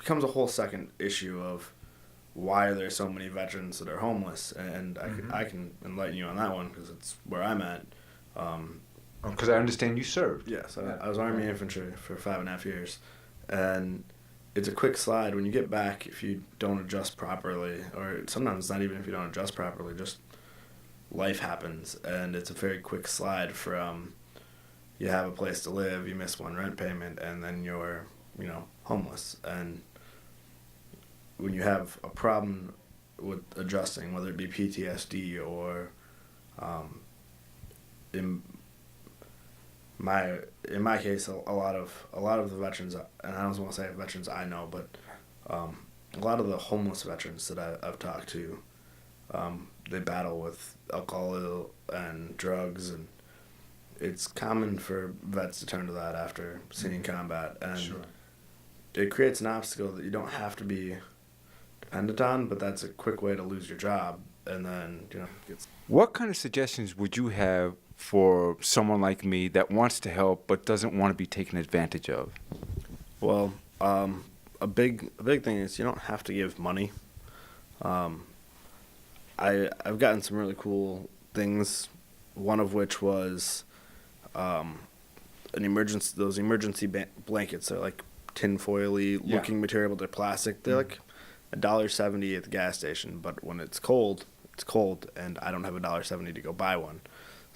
becomes a whole second issue of why are there so many veterans that are homeless, and I can enlighten you on that one because it's where I'm at. Because I understand you served. Yeah, so I was Army infantry for 5.5 years, and it's a quick slide when you get back if you don't adjust properly, or sometimes not even if you don't adjust properly, just life happens, and it's a very quick slide from you have a place to live, you miss one rent payment, and then you're, homeless. And when you have a problem with adjusting, whether it be PTSD or in my case, a lot of the veterans, and I don't want to say veterans I know, but a lot of the homeless veterans that I've talked to, they battle with alcohol and drugs, and it's common for vets to turn to that after seeing combat, and Sure. It creates an obstacle that you don't have to be dependent on, but that's a quick way to lose your job, and then What kind of suggestions would you have for someone like me that wants to help but doesn't want to be taken advantage of? Well, a big thing is you don't have to give money. I've gotten some really cool things. One of which was those emergency blankets. They're like tinfoily looking material, but they're plastic. They're like $1.70 at the gas station, but when it's cold, and I don't have $1.70 to go buy one.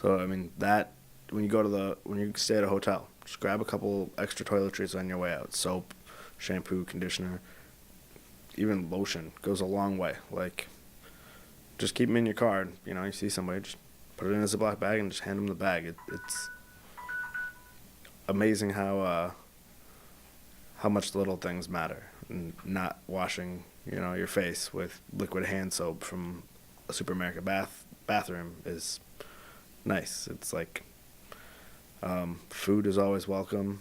So I mean that when you stay at a hotel, just grab a couple extra toiletries on your way out. Soap, shampoo, conditioner, even lotion goes a long way. Like, just keep them in your car. And, you see somebody, just put it in a Ziploc bag and just hand them the bag. It's amazing how much the little things matter. And not washing, your face with liquid hand soap from a supermarket bathroom is nice. It's like food is always welcome.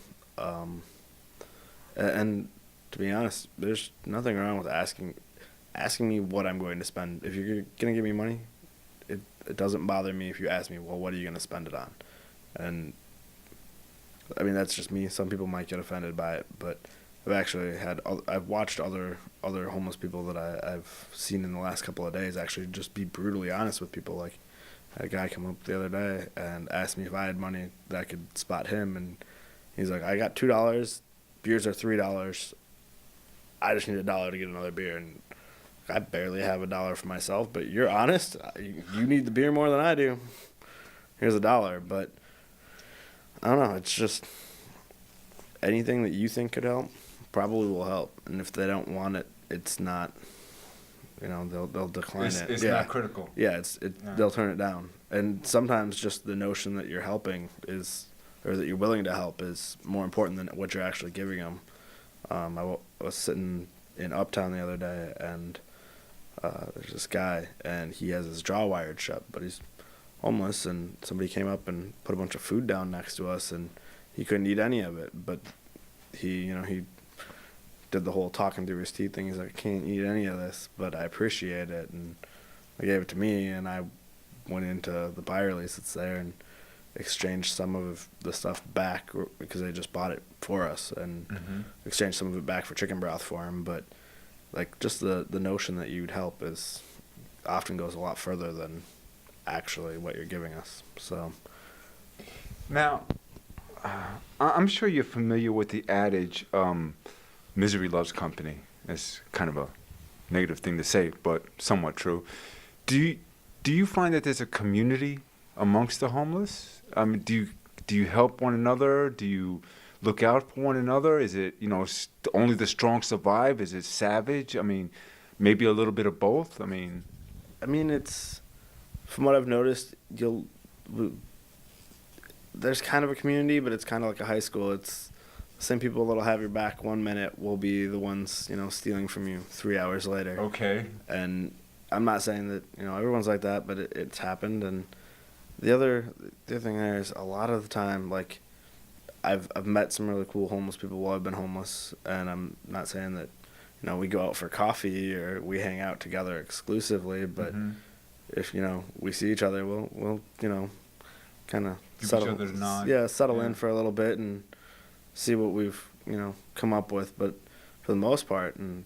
And to be honest, there's nothing wrong with asking me what I'm going to spend. If you're going to give me money, it doesn't bother me if you ask me, well, what are you going to spend it on? And I mean, that's just me. Some people might get offended by it, but I've watched other homeless people that I've seen in the last couple of days actually just be brutally honest with people. Like, I had a guy come up the other day and asked me if I had money that I could spot him, and he's like, I got $2, beers are $3, I just need $1 to get another beer, and I barely have $1 for myself, but you're honest, you need the beer more than I do, here's $1. But I don't know, it's just anything that you think could help probably will help, and if they don't want it, it's not, they'll decline it. It's not critical. Yeah, they'll turn it down. And sometimes just the notion that you're helping or that you're willing to help is more important than what you're actually giving them. I was sitting in Uptown the other day, and there's this guy, and he has his jaw wired shut, but he's homeless, and somebody came up and put a bunch of food down next to us, and he couldn't eat any of it, but he did the whole talking through his teeth thing. He's like, I can't eat any of this, but I appreciate it, and they gave it to me, and I went into the buyer lease that's there and exchanged some of the stuff back because they just bought it for us, and exchanged some of it back for chicken broth for him. But like, just the notion that you'd help often goes a lot further than actually what you're giving us. So now, I'm sure you're familiar with the adage, misery loves company. It's kind of a negative thing to say, but somewhat true. Do you find that there's a community amongst the homeless? I mean, do you help one another? Do you look out for one another? Is it, only the strong survive? Is it savage? I mean, maybe a little bit of both? I mean, it's, from what I've noticed, there's kind of a community, but it's kind of like a high school. It's the same people that'll have your back 1 minute will be the ones, stealing from you 3 hours later. okay. And I'm not saying that, everyone's like that, but it's happened. And the other thing there is a lot of the time, like, I've met some really cool homeless people while I've been homeless, and I'm not saying that, we go out for coffee or we hang out together exclusively, but if, we see each other, we'll kind of settle in for a little bit and see what we've, come up with. But for for the most part, and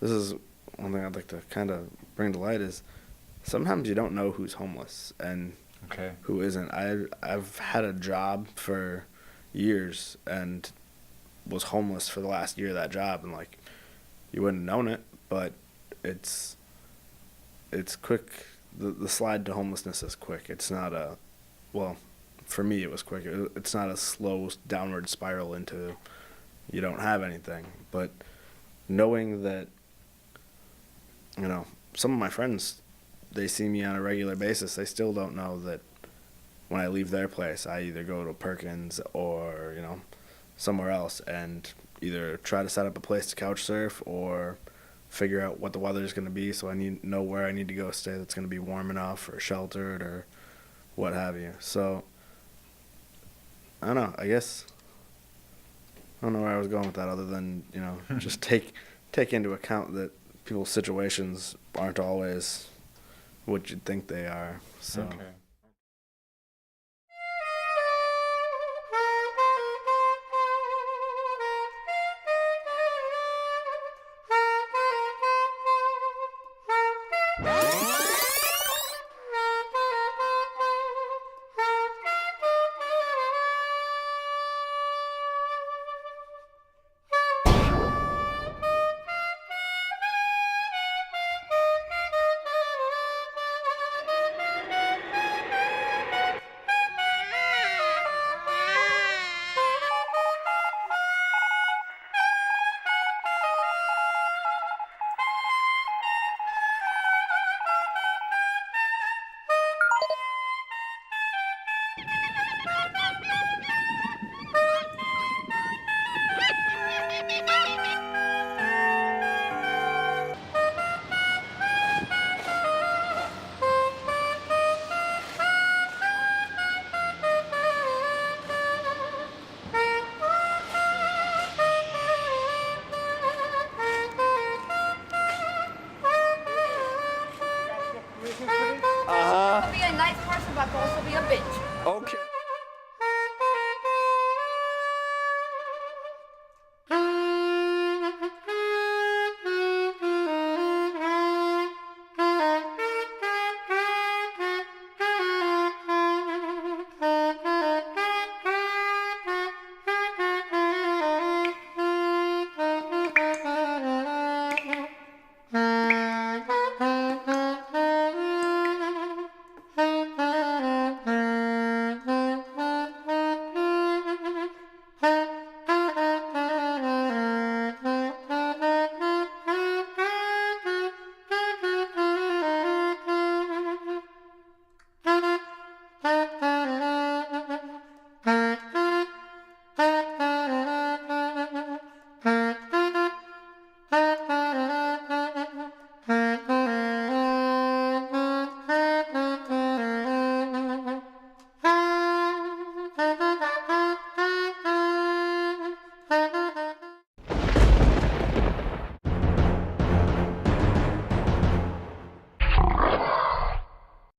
this is one thing I'd like to kind of bring to light, is sometimes you don't know who's homeless and Okay. who isn't. I've had a job for years and was homeless for the last year of that job, and like you wouldn't have known it, but it's quick. The slide to homelessness is quick. It's not a, well, for me it was quick. It's not a slow downward spiral into you don't have anything. But knowing that, you know, some of my friends, they see me on a regular basis. They still don't know that when I leave their place, I either go to Perkins or, you know, somewhere else and either try to set up a place to couch surf or figure out what the weather's going to be, so I need know where I need to go stay that's going to be warm enough or sheltered or what have you. So I don't know. I guess I don't know where I was going with that, other than, you know, just take into account that people's situations aren't always what you'd think they are. So. Okay.